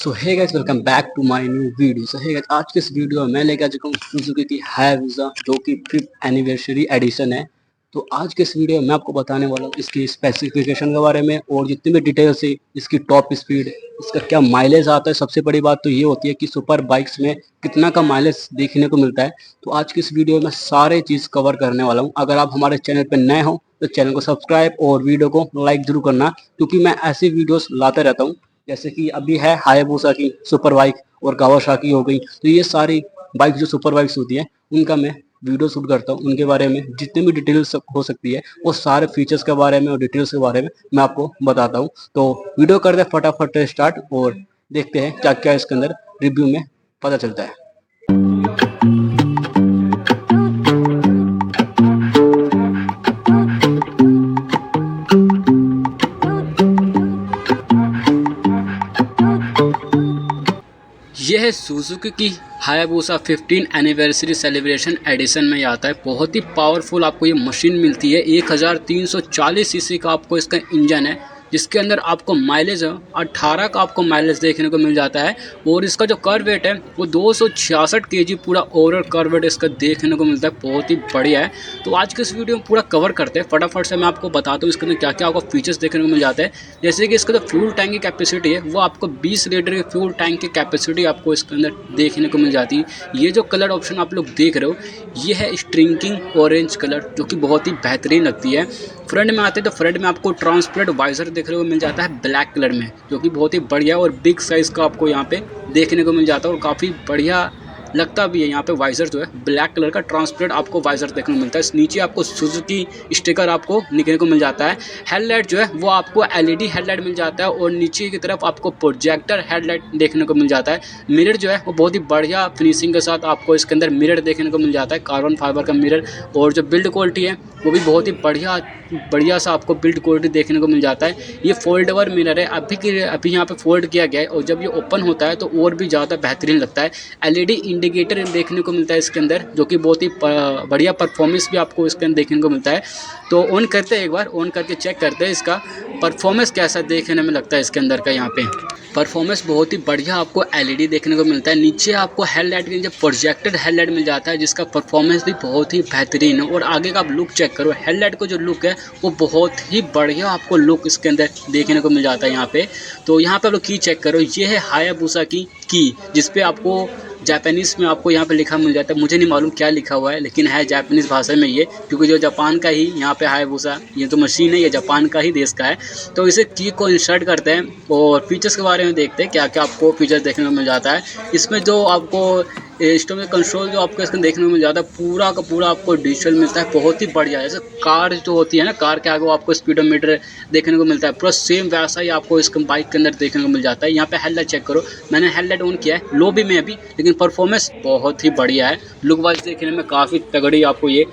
So hey guys, welcome back to my new video. So hey guys, आज के इस video में मैं लेकर आ चुका हूँ सुजुकी की हायाबुसा, जो कि 5th एनिवर्सरी एडिशन है। तो आज के इस वीडियो में मैं आपको बताने वाला हूँ इसकी स्पेसिफिकेशन के बारे में और जितनी भी डिटेल्स है, इसकी टॉप स्पीड, इसका क्या माइलेज आता है। सबसे बड़ी बात तो ये होती है कि सुपर बाइक्स में कितना का माइलेज देखने को मिलता है। तो आज की इस वीडियो में सारे चीज़ कवर करने वाला हूँ। अगर आप हमारे चैनल पर नए हो तो चैनल को सब्सक्राइब और वीडियो को लाइक जरूर करना, क्योंकि मैं ऐसी वीडियोस लाते रहता हूँ। जैसे कि अभी है हायाबुसा की सुपर बाइक और कावासाकी हो गई। तो ये सारी बाइक जो सुपर बाइक्स होती हैं उनका मैं वीडियो शूट करता हूँ। उनके बारे में जितने भी डिटेल्स हो सकती है वो सारे फीचर्स के बारे में और डिटेल्स के बारे में मैं आपको बताता हूँ। तो वीडियो करते हैं फटाफट स्टार्ट और देखते हैं क्या क्या इसके अंदर रिव्यू में पता चलता है। यह है सुजुकी की हायाबुसा 15 एनिवर्सरी सेलिब्रेशन एडिशन में आता है। बहुत ही पावरफुल आपको ये मशीन मिलती है। 1340 सीसी का आपको इसका इंजन है, जिसके अंदर आपको माइलेज 18 का आपको माइलेज देखने को मिल जाता है। और इसका जो कर वेट है वो 266 kg पूरा ओवरऑल कर वेट इसका देखने को मिलता है। बहुत ही बढ़िया है। तो आज के इस वीडियो में पूरा कवर करते हैं। फटाफट से मैं आपको बताता हूँ इसके अंदर क्या क्या आपको फीचर्स देखने को मिल जाते हैं। जैसे कि इसका जो फ्यूल टैंक की कैपेसिटी है वो आपको 20 लीटर की फ्यूल टैंक की कैपेसिटी आपको इसके अंदर देखने को मिल जाती है। ये जो कलर ऑप्शन आप लोग देख रहे हो ये है स्ट्रिंकिंग ऑरेंज कलर, जो कि बहुत ही बेहतरीन लगती है। फ्रंट में आते हैं तो फ्रंट में आपको ट्रांसपेरेंट वाइजर देखने को मिल जाता है ब्लैक कलर में, जो कि बहुत ही बढ़िया और बिग साइज़ का आपको यहाँ पे देखने को मिल जाता है और काफ़ी बढ़िया लगता भी है। यहाँ पे वाइजर जो है ब्लैक कलर का ट्रांसपेरेंट आपको वाइजर देखने को मिलता है। नीचे आपको सुजुकी स्टिकर आपको देखने को मिल जाता है। हेडलाइट जो है वो आपको एलईडी हेडलाइट मिल जाता है और नीचे की तरफ आपको प्रोजेक्टर हेडलाइट देखने को मिल जाता है। मिरर जो है वो बहुत ही बढ़िया फिनिशिंग के साथ आपको इसके अंदर मिरर देखने को मिल जाता है, कार्बन फाइबर का मिरर। और जो बिल्ड क्वालिटी है वो भी बहुत ही बढ़िया सा आपको बिल्ड क्वालिटी देखने को मिल जाता है। ये फोल्डेबल मिरर है, अभी यहाँ पे फोल्ड किया गया है और जब ये ओपन होता है तो और भी ज़्यादा बेहतरीन लगता है। एलईडी इंडिकेटर देखने को मिलता है इसके अंदर, जो कि बहुत ही बढ़िया परफॉर्मेंस भी आपको इसके अंदर देखने को मिलता है। तो ऑन करते हैं, एक बार ऑन करके चेक करते हैं इसका परफॉर्मेंस कैसा देखने में लगता है। इसके अंदर का यहाँ पे परफॉर्मेंस बहुत ही बढ़िया आपको एलईडी देखने को मिलता है। नीचे आपको हेडलाइट के नीचे प्रोजेक्टेड हेडलाइट मिल जाता है, जिसका परफॉर्मेंस भी बहुत ही बेहतरीन है। और आगे का आप लुक चेक करो, हेडलाइट को जो लुक है वो बहुत ही बढ़िया आपको लुक इसके अंदर देखने को मिल जाता है यहाँ पे। तो यहाँ पे आप लोग की चेक करो, ये है हायाबुसा की जिसपे आपको जापानीज़ में आपको यहाँ पे लिखा मिल जाता है। मुझे नहीं मालूम क्या लिखा हुआ है, लेकिन है जापानीज़ भाषा में ये, क्योंकि जो जापान का ही यहाँ पे हायाबुसा ये तो मशीन है, ये जापान का ही देश का है। तो इसे की को इंसर्ट करते हैं और फीचर्स के बारे में देखते हैं क्या क्या आपको फीचर्स देखने को मिल जाता है। इसमें जो आपको इंस्ट्रूमेंट कंट्रोल जो आपको इसमें देखने को मिल जाता है पूरा का पूरा आपको डिजिटल मिलता है। बहुत ही बढ़िया, जैसे कार जो होती है ना, कार के आगे आपको स्पीडोमीटर देखने को मिलता है, पूरा सेम वैसा ही आपको इस बाइक के अंदर देखने को मिल जाता है। यहाँ पे हेडलाइट चेक करो, मैंने हेडलाइट ऑन किया है लो भी में अभी, लेकिन परफॉर्मेंस बहुत ही बढ़िया है। लुक वाइज देखने में काफ़ी तगड़ी आपको ये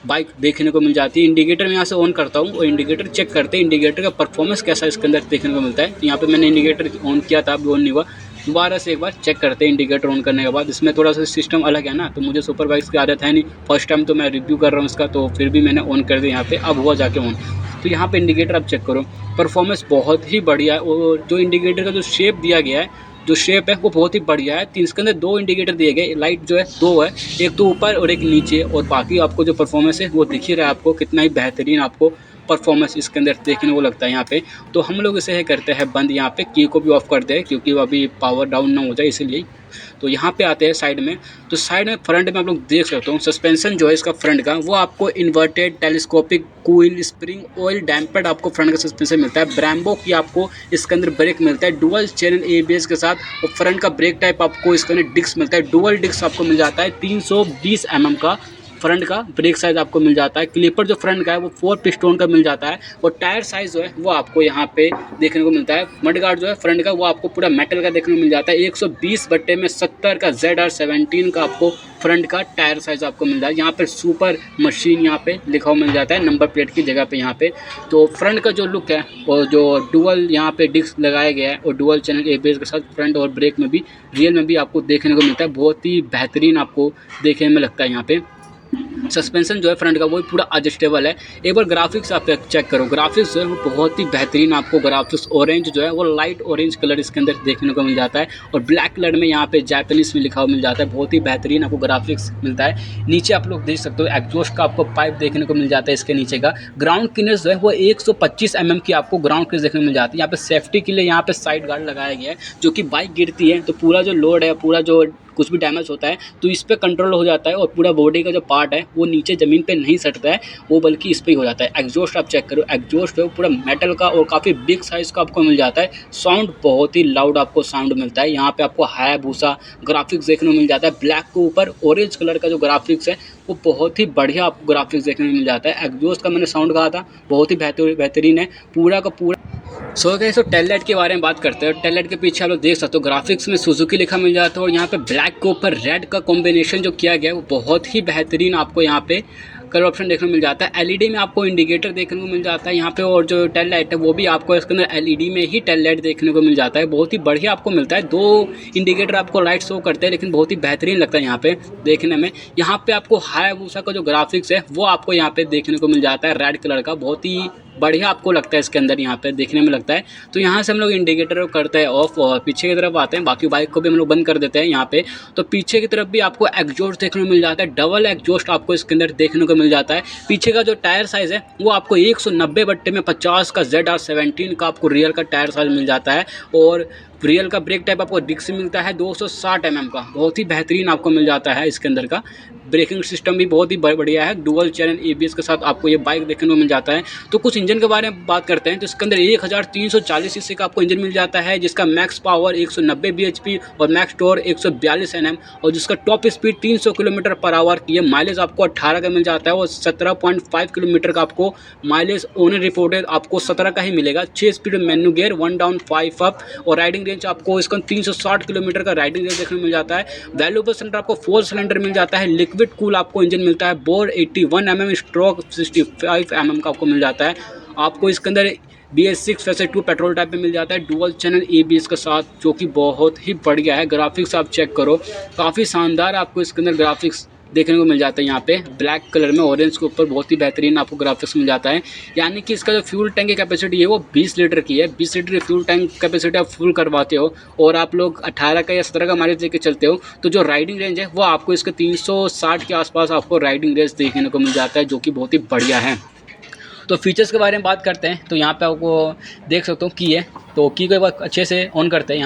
बाइक देखने को मिल जाती है। इंडिकेटर में यहाँ से ऑन करता हूँ और इंडिकेटर चेक करते हैं इंडिकेटर का परफॉर्मेंस कैसा इसके अंदर देखने को मिलता है। यहाँ पे मैंने इंडिकेटर ऑन किया था, अभी ऑन नहीं हुआ। दोबारा से एक बार चेक करते हैं इंडिकेटर ऑन करने के बाद। इसमें थोड़ा सा सिस्टम अलग है ना, तो मुझे सुपर बाइक्स की आदत है नहीं, फर्स्ट टाइम तो मैं रिव्यू कर रहा हूँ इसका, तो फिर भी मैंने ऑन कर दिया यहाँ पे, अब हुआ जाके ऑन। तो यहाँ पे इंडिकेटर आप चेक करो, परफॉर्मेंस बहुत ही बढ़िया है। और जो इंडिकेटर का जो शेप दिया गया है, जो शेप है वो बहुत ही बढ़िया है। इसके अंदर 2 इंडिकेटर दिए गए, लाइट जो है 2 है, एक तो ऊपर और एक नीचे। और बाकी आपको जो परफॉर्मेंस है वो दिख ही रहा है आपको, कितना ही बेहतरीन आपको परफॉर्मेंस इसके अंदर देखने को लगता है यहाँ पे। तो हम लोग इसे करते हैं बंद, यहाँ पे की को भी ऑफ करते हैं क्योंकि वो अभी पावर डाउन ना हो जाए इसलिए। तो यहाँ पे आते हैं साइड में, तो साइड में फ्रंट में आप लोग देख सकते हो सस्पेंशन जो है इसका फ्रंट का वो आपको inverted telescopic coil spring oil dampered आपको फ्रंट का सस्पेंशन मिलता है। ब्रैम्बो की आपको इसके अंदर ब्रेक मिलता है डुअल चैनल एबीएस के साथ। और फ्रंट का ब्रेक टाइप आपको इसके अंदर डिस्क मिलता है, डुअल डिस्क आपको मिल जाता है। 320 mm का फ्रंट का ब्रेक साइज आपको मिल जाता है। क्लिपर जो फ्रंट का है वो 4 पिस्टोन का मिल जाता है। और टायर साइज जो है वो आपको यहाँ पे देखने को मिलता है। मडगार्ड जो है फ्रंट का वो आपको पूरा मेटल का देखने को मिल जाता है। 120/70 का ZR17 का आपको फ्रंट का टायर साइज आपको मिल जाता है। यहाँ पे सुपर मशीन यहाँ पे लिखा हुआ मिल जाता है नंबर प्लेट की जगह पे यहाँ पे। तो फ्रंट का जो लुक है और जो डुअल यहाँ पे डिस्क लगाया गया है और डुअल चैनल एबीएस के साथ फ्रंट और ब्रेक में भी रियल में भी आपको देखने को मिलता है। बहुत ही बेहतरीन आपको देखने में लगता है यहाँ पे। सस्पेंशन जो है फ्रंट का वो पूरा एडजस्टेबल है। एक बार ग्राफिक्स आप चेक करो, ग्राफिक्स जो है वो बहुत ही बेहतरीन आपको ग्राफिक्स, ऑरेंज जो है वो लाइट ऑरेंज कलर इसके अंदर देखने को मिल जाता है और ब्लैक कलर में यहाँ पे जापानीज में लिखा हुआ मिल जाता है। बहुत ही बेहतरीन आपको ग्राफिक्स मिलता है। नीचे आप लोग देख सकते हो एग्जॉस्ट का आपको पाइप देखने को मिल जाता है। इसके नीचे का ग्राउंड क्लियरेंस जो है वो 125 mm की आपको ग्राउंड क्लियरेंस देखने को मिल जाती है। यहाँ पे सेफ्टी के लिए यहाँ पे साइड गार्ड लगाया गया है, जो कि बाइक गिरती है तो पूरा जो लोड है, पूरा जो कुछ भी डैमेज होता है तो इस पे कंट्रोल हो जाता है और पूरा बॉडी का जो पार्ट है वो नीचे ज़मीन पे नहीं सटता है, वो बल्कि इस पे ही हो जाता है। एग्जॉस्ट आप चेक करो, एग्जॉस्ट है वो पूरा मेटल का और काफ़ी बिग साइज़ का आपको मिल जाता है। साउंड बहुत ही लाउड आपको साउंड मिलता है। यहाँ पे आपको हायाबुसा ग्राफिक्स देखने को मिल जाता है। ब्लैक के ऊपर ऑरेंज कलर का जो ग्राफिक्स है वो बहुत ही बढ़िया आपको ग्राफिक्स देखने को मिल जाता है। एग्जॉस्ट का मैंने साउंड कहा था बहुत ही बेहतरीन है पूरा का पूरा। सो गाइस, तो टेल लाइट के बारे में बात करते हैं। टेल लाइट के पीछे आप लोग देख सकते हो ग्राफिक्स में सुजुकी लिखा मिल जाता है और यहाँ पे ब्लैक के ऊपर रेड का कॉम्बिनेशन जो किया गया है वो बहुत ही बेहतरीन आपको यहाँ पे कलर ऑप्शन देखने को मिल जाता है। एलईडी में आपको इंडिकेटर देखने को मिल जाता है यहाँ पे, और जो टेल लाइट है वो भी आपको इसके अंदर एलईडी में ही टेल लाइट देखने को मिल जाता है। बहुत ही बढ़िया आपको मिलता है। 2 इंडिकेटर आपको लाइट शो करते हैं, लेकिन बहुत ही बेहतरीन लगता है यहाँ पे देखने में। यहाँ पे आपको हायाबुसा का जो ग्राफिक्स है वो आपको यहाँ पे देखने को मिल जाता है रेड कलर का, बहुत ही बढ़िया आपको लगता है इसके अंदर यहाँ पे देखने में लगता है। तो यहाँ से हम लोग इंडिकेटर करते हैं ऑफ और पीछे की तरफ आते हैं, बाकी बाइक को भी हम लोग बंद कर देते हैं यहाँ पे। तो पीछे की तरफ भी आपको एग्जॉस्ट देखने को मिल जाता है, डबल एग्जॉस्ट आपको इसके अंदर देखने को मिल जाता है। पीछे का जो टायर साइज़ है वो आपको 190/50 का ZR17 का आपको रियल का टायर साइज मिल जाता है और रियल का ब्रेक टाइप आपको डिक्स मिलता है 260 mm का, बहुत ही बेहतरीन आपको मिल जाता है। इसके अंदर का ब्रेकिंग सिस्टम भी बहुत ही बढ़िया है। डुअल चैनल ABS के साथ आपको ये बाइक देखने को मिल जाता है। तो कुछ इंजन के बारे में बात करते हैं तो इसके अंदर 1340 cc का आपको इंजन मिल जाता है, जिसका मैक्स पावर 190 bhp और मैक्स टॉर्क 142 Nm और जिसका टॉप स्पीड 300 km/h की है। माइलेज आपको 18 का मिल जाता है और 17.5 किलोमीटर का आपको माइलेज ओनर रिपोर्टेड आपको 17 का ही मिलेगा। 6 speed menu gear, 1 down 5 up और राइडिंग रेंज आपको इसका 360 किलोमीटर का राइडिंग रेंज देखने को मिल जाता है। वैल्यूएबल सिलेंडर आपको 4 सिलेंडर मिल जाता है। लिक्विड कूल आपको इंजन मिलता है। बोर 81 mm, स्ट्रोक 65 mm का आपको मिल जाता है। आपको इसके अंदर BS6 वैसे 2 पेट्रोल टाइप में मिल जाता है डुअल चैनल ABS के साथ, जो कि बहुत ही बढ़िया है। ग्राफिक्स आप चेक करो, काफ़ी शानदार आपको इसके अंदर ग्राफिक्स देखने को मिल जाता है। यहाँ पे ब्लैक कलर में ऑरेंज के ऊपर बहुत ही बेहतरीन आपको ग्राफिक्स मिल जाता है। यानी कि इसका जो फ्यूल टैंक की कैपेसिटी है वो 20 लीटर की है। 20 लीटर की फ्यूल टैंक कैपेसिटी आप फुल करवाते हो और आप लोग 18 का या 17 का माइलेज लेके चलते हो, तो जो राइडिंग रेंज है वो आपको इसके 360 के आसपास आपको राइडिंग रेंज देखने को मिल जाता है, जो कि बहुत ही बढ़िया है। तो फीचर्स के बारे में बात करते हैं तो यहाँ पे आपको देख सकते हो की है, तो की को एक बार अच्छे से ऑन करते हैं।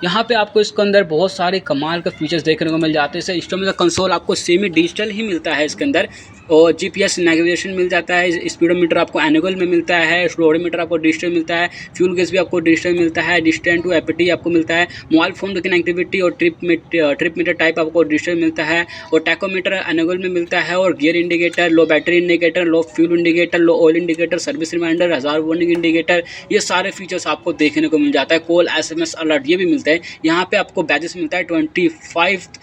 यहाँ पे आपको इसके अंदर बहुत सारे कमाल के फीचर्स देखने को मिल जाते हैं। जैसे इंस्ट्रूमेंट का कंसोल आपको सेमी डिजिटल ही मिलता है इसके अंदर, और GPS नेविगेशन मिल जाता है। स्पीडोमीटर आपको एनुअल में मिलता है। स्लोडोमीटर आपको डिजिटल मिलता है। फ्यूल गेज भी आपको डिजिटल मिलता है। डिस्टेंस टू APT आपको मिलता है। मोबाइल फोन कनेक्टिविटी और ट्रिप मीटर टाइप आपको डिजिटल मिलता है और टैकोमीटर एनुअल में मिलता है। और gear indicator, low battery indicator, low fuel indicator, low oil indicator, service reminder, hazard warning indicator, ये सारे फीचर्स आपको देखने को मिल जाता है। कॉल SMS अलर्ट ये भी मिलता है। यहाँ पे आपको बैजेस मिलता है 25th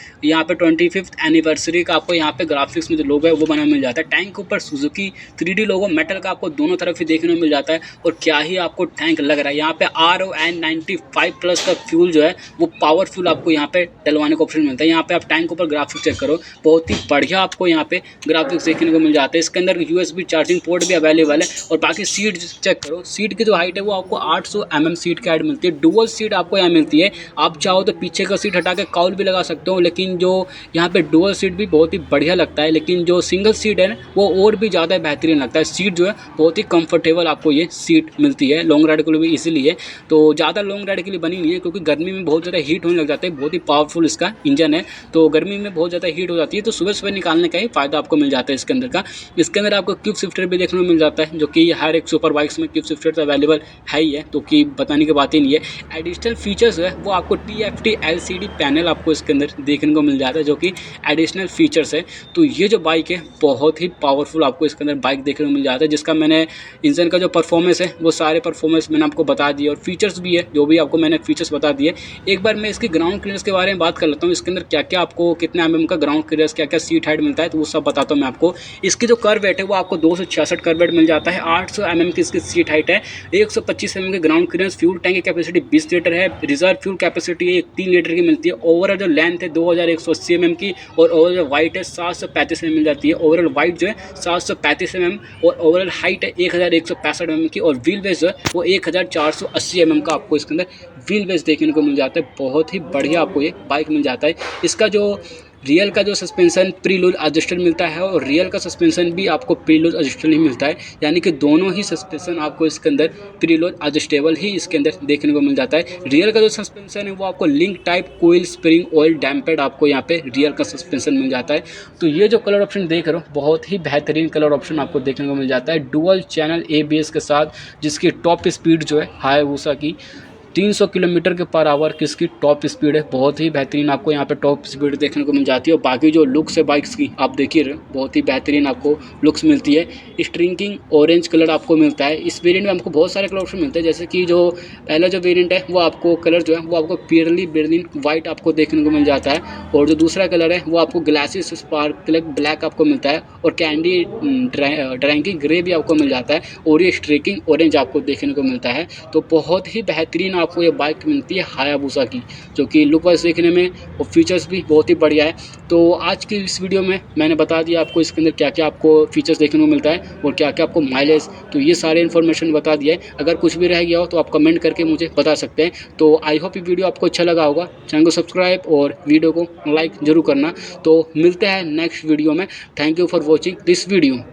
एनिवर्सरी का आपको यहाँ पे ग्राफिक्स में जो लोगो है वो बना मिल जाता है। टैंक के ऊपर सुजुकी 3D लोगो मेटल का आपको दोनों तरफ ही देखने को मिल जाता है और क्या ही आपको टैंक लग रहा है। यहाँ पे RON95+ का फ्यूल जो है वो पावर फ्यूल आपको यहाँ पे डलवाने का ऑप्शन मिलता है। यहाँ पे आप टैंक के ऊपर ग्राफिक्स चेक करो, बहुत ही बढ़िया आपको यहाँ पे ग्राफिक्स देखने को मिल जाते हैं। इसके अंदर USB चार्जिंग पोर्ट भी अवेलेबल है और बाकी सीट चेक करो, सीट की जो हाइट है वो आपको 800 mm सीट की हाइट मिलती है। डुअल सीट आपको यहाँ मिलती है। आप चाहो तो पीछे का सीट हटा के काउल भी लगा सकते हो, लेकिन जो यहाँ पे डुअल सीट भी बहुत ही बढ़िया लगता है, लेकिन जो सिंगल सीट है ना वो और भी ज़्यादा बेहतरीन लगता है। सीट जो है बहुत ही कंफर्टेबल आपको ये सीट मिलती है। लॉन्ग राइड के लिए भी इसीलिए तो ज़्यादा लॉन्ग राइड के लिए बनी नहीं है, क्योंकि गर्मी में बहुत ज़्यादा हीट होने लग जाता है। बहुत ही पावरफुल इसका इंजन है, तो गर्मी में बहुत ज़्यादा हीट हो जाती है, तो सुबह सुबह निकालने का ही फ़ायदा आपको मिल जाता है इसके अंदर का। इसके अंदर आपको क्यूब शिफ्टर भी देखने को मिल जाता है, जो कि हर एक सुपर बाइक्स में क्यूब शिफ्टर तो अवेलेबल है ही है, तो कि बताने की बात ही नहीं है। एडिशनल फीचर्स है वो आपको TFT LCD पैनल आपको इसके अंदर देखने को मिल जाता है, जो कि एडिशनल फीचर्स है। तो ये जो बाइक है बहुत ही पावरफुल आपको इसके अंदर बाइक देखने को मिल जाता है, जिसका मैंने इंजन का जो परफॉर्मेंस है वो सारे परफॉर्मेंस मैंने आपको बता दिए और फीचर्स भी है जो भी आपको मैंने फीचर्स बता दिए। एक बार मैं इसकी ग्राउंड क्लियरेंस के बारे में बात कर लेता हूँ। इसके अंदर क्या क्या आपको कितना mm का ग्राउंड क्लियरेंस, क्या क्या सीट हाइट मिलता है, तो वो सब बताता हूँ मैं आपको। इसकी जो कर्व वेट है वो आपको 266 कर्व वेट मिल जाता है। 800 mm की इसकी सीट हाइट है। 125 mm के ग्राउंड एक्सपीरियंस। फ्यूल टैंक की कैपेसिटी 20 लीटर है। रिजर्व फ्यूल कैपेसिटी है 3 लीटर की मिलती है। ओवरऑल जो लेंथ है 2180 mm की और ओवरऑल वाइट है 735 mm मिल जाती है। ओवरऑल वाइट जो है 735 mm और ओवरऑल हाइट है 1165 mm की और व्हील बेस जो है वो 1480 mm का आपको इसके अंदर व्हील बेस देखने को मिल जाता है। बहुत ही बढ़िया आपको ये बाइक मिल जाता है। इसका जो रियल का जो सस्पेंशन प्रीलूड एडजस्टर मिलता है और रियल का सस्पेंशन भी आपको प्रीलूड एडजस्टर नहीं मिलता है, यानी कि दोनों ही सस्पेंशन आपको इसके अंदर प्रीलूड एडजस्टेबल ही इसके अंदर देखने को मिल जाता है। रियल का जो सस्पेंशन है वो आपको link type coil spring oil damped आपको यहाँ पे रियल का सस्पेंशन मिल जाता है। तो ये जो कलर ऑप्शन देख रहे हो बहुत ही बेहतरीन कलर ऑप्शन आपको देखने को मिल जाता है डुअल चैनल ABS के साथ, जिसकी टॉप स्पीड जो है हायाबुसा की 300 किलोमीटर के पर आवर की इसकी टॉप स्पीड है। बहुत ही बेहतरीन आपको यहाँ पे टॉप स्पीड देखने को मिल जाती है। और बाकी जो लुक्स है बाइक्स की आप देखिए रहे बहुत ही बेहतरीन आपको लुक्स मिलती है। स्ट्रिंकिंग ऑरेंज कलर आपको मिलता है। इस वेरिएंट में हमको बहुत सारे कलर ऑप्शन मिलते हैं, जैसे कि जो पहला जो वेरिएंट है वो आपको कलर जो है वो आपको प्योरली बेर्लिन वाइट आपको देखने को मिल जाता है और जो दूसरा कलर है वो आपको ग्लासी स्पार्कल ब्लैक आपको मिलता है और कैंडी ड्रैंकिंग ग्रे भी आपको मिल जाता है और ये स्ट्रिकिंग ऑरेंज आपको देखने को मिलता है। तो बहुत ही बेहतरीन आपको ये बाइक मिलती है हायाबुसा की, जो कि लुक वाइज देखने में और फीचर्स भी बहुत ही बढ़िया है। तो आज की इस वीडियो में मैंने बता दिया आपको इसके अंदर क्या क्या आपको फीचर्स देखने को मिलता है और क्या क्या आपको माइलेज, तो ये सारे इन्फॉर्मेशन बता दिया है। अगर कुछ भी रह गया हो तो आप कमेंट करके मुझे बता सकते हैं। तो आई होप ये वीडियो आपको अच्छा लगा होगा। चैनल को सब्सक्राइब और वीडियो को लाइक जरूर करना। तो मिलते हैं नेक्स्ट वीडियो में। Thank you for watching this video.